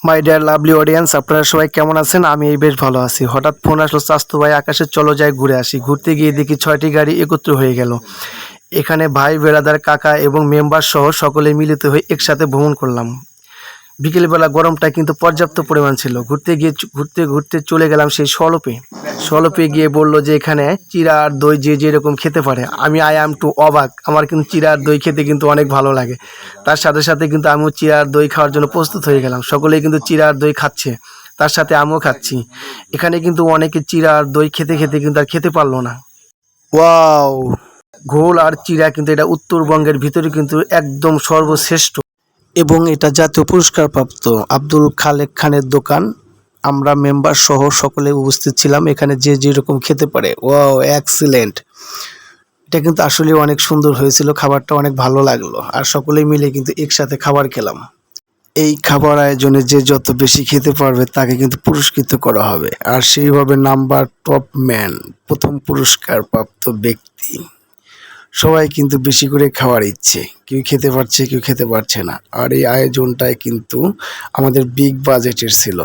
My dear lovely audience, আপনারা সবাই কেমন আছেন? আমি বেশ ভালো আছি। হঠাৎ ফোন আসলো, চাস্তু ভাই আকাশে চলো যাই ঘুরে আসি। ঘুরতে গিয়ে দেখি 6টি গাড়ি একত্র হয়ে গেল। এখানে ভাই, বেড়াদার, কাকা এবং মেম্বার সহ সকলে মিলিত হয়ে একসাথে ভ্রমণ করলাম। বিকেলবেলা গরমটা কিন্তু পর্যাপ্ত পরিমাণ ছিল। ঘুরতে ঘুরতে চলে গেলাম সেই সলপে গিয়ে বলল যে এখানে চিড়া আর দই যে যেরকম খেতে পারে। আমি আই অ্যাম টু অবাক। আমার কিন্তু চিড়া আর দই খেতে কিন্তু অনেক ভালো লাগে। তার সাথে সাথে কিন্তু আমিও চিড়া আর দই খাওয়ার জন্য প্রস্তুত হয়ে গেলাম। সকলেই কিন্তু চিড়া আর দই খাচ্ছে, তার সাথে আমিও খাচ্ছি। এখানে কিন্তু অনেকে চিড়া আর দই খেতে খেতে কিন্তু আর খেতে পারলো না। ওয়াও! ঘোল আর চিড়া কিন্তু এটা উত্তরবঙ্গের ভিতরে কিন্তু একদম সর্বশ্রেষ্ঠ এবং এটা জাতীয় পুরস্কার প্রাপ্ত। আব্দুল খালেক খানের দোকান। আমরা মেম্বার সহ সকলে উপস্থিত ছিলাম। এখানে যে যেরকম খেতে পারে। Wow, excellent! এটা কিন্তু আসলে অনেক সুন্দর হয়েছিল, খাবারটা অনেক ভালো লাগলো। আর সকলে মিলে কিন্তু একসাথে খাবার খেলাম। এই খাবার আয়োজনে যে যত বেশি খেতে পারবে তাকে কিন্তু পুরস্কৃত করা হবে, আর সেই হবে নাম্বার টপ ম্যান, প্রথম পুরস্কার প্রাপ্ত ব্যক্তি। সবাই কিন্তু বেশি করে খাওয়ার ইচ্ছে, কেউ খেতে পারছে কেউ খেতে পারছে না। আর এই আয়োজনটাই কিন্তু আমাদের বিগ বাজেটের ছিল।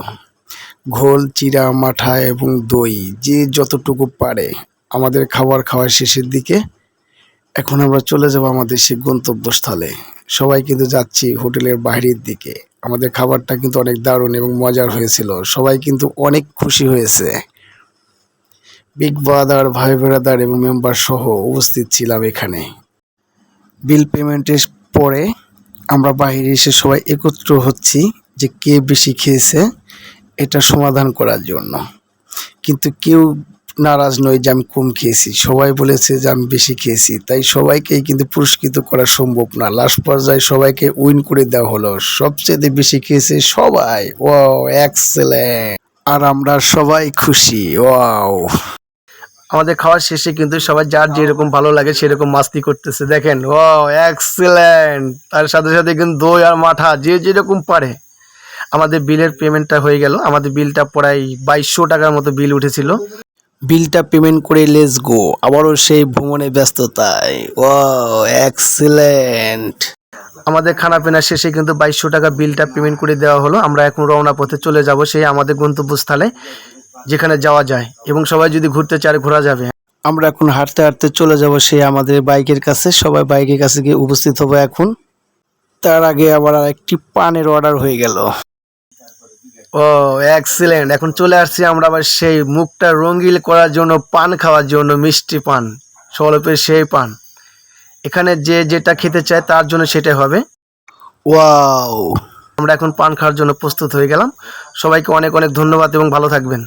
ঘোল, চিড়া, মাঠা এবং দই যে যতটুকু পারে। আমাদের খাওয়ার শেষের দিকে এখন আমরা চলে যাব আমাদের সেই গন্তব্যস্থলে। সবাই কিন্তু যাচ্ছি হোটেলের বাইরের দিকে। আমাদের খাবারটা কিন্তু অনেক দারুণ এবং মজার হয়েছিল। সবাই কিন্তু অনেক খুশি হয়েছে। বিগ ব্রাদার, ভাই ব্রাদার এবং মেম্বার সহ উপস্থিত ছিলাম এখানে। বিল পেমেন্টের পরে আমরা বাইরে এসে সবাই একত্র হচ্ছি যে কে বেশি খেয়েছে এটা সমাধান করার জন্য। কিন্তু কেউ নারাজ নয় যে আমি কম খেয়েছি, সবাই বলেছে যে আমি বেশি খেয়েছি। তাই সবাইকেই কিন্তু পুরস্কৃত করা সম্ভব না। লাস্ট পর্যায়ে সবাইকে উইন করে দেওয়া হলো। সবচেয়ে বেশি খেয়েছে সবাই। Wow, excellent! আর আমরা সবাই খুশি। ওয়াও! আমাদের খাওয়ার শেষে কিন্তু সবাই যার যেরকম ভালো লাগে সেরকম মাস্তি করতেছে, দেখেন। Wow, excellent! তার সাথে সাথে কিন্তু দই আর মাঠা যে যেরকম পারে। আমাদের বিলের পেমেন্টটা হয়ে গেল। আমাদের বিলটা প্রায় 2200 টাকার মতো বিল উঠেছিল। বিলটা পেমেন্ট করে লেটস গো আবারও সেই ভ্রমণে ব্যস্ততায়। Wow, excellent! আমাদের খানা পিনা শেষে কিন্তু 2200 টাকা বিলটা পেমেন্ট করে দেওয়া হলো। আমরা এখন রওনা পথে চলে যাব সেই আমাদের গন্তব্যস্থলে, যেখানে যাওয়া যায় এবং সবাই যদি ঘুরতে চায় ঘোরা যাবে। আমরা এখন হাঁটতে হাঁটতে চলে যাব সেই আমাদের বাইকের কাছে। সবাই বাইকের কাছে গিয়ে উপস্থিত হবো এখন। তার আগে আবার একটি পানের অর্ডার হয়ে গেল। ও, এক্সিলেন্ট! এখন চলে আসছি আমরা আবার সেই মুখটা রঙিন করার জন্য পান খাওয়ার জন্য, মিষ্টি পান, সলপের সেই পান। এখানে যে যেটা খেতে চায় তার জন্য সেটাই হবে। ওয়াও! আমরা এখন পান খাওয়ার জন্য প্রস্তুত হয়ে গেলাম। সবাইকে অনেক অনেক ধন্যবাদ এবং ভালো থাকবেন।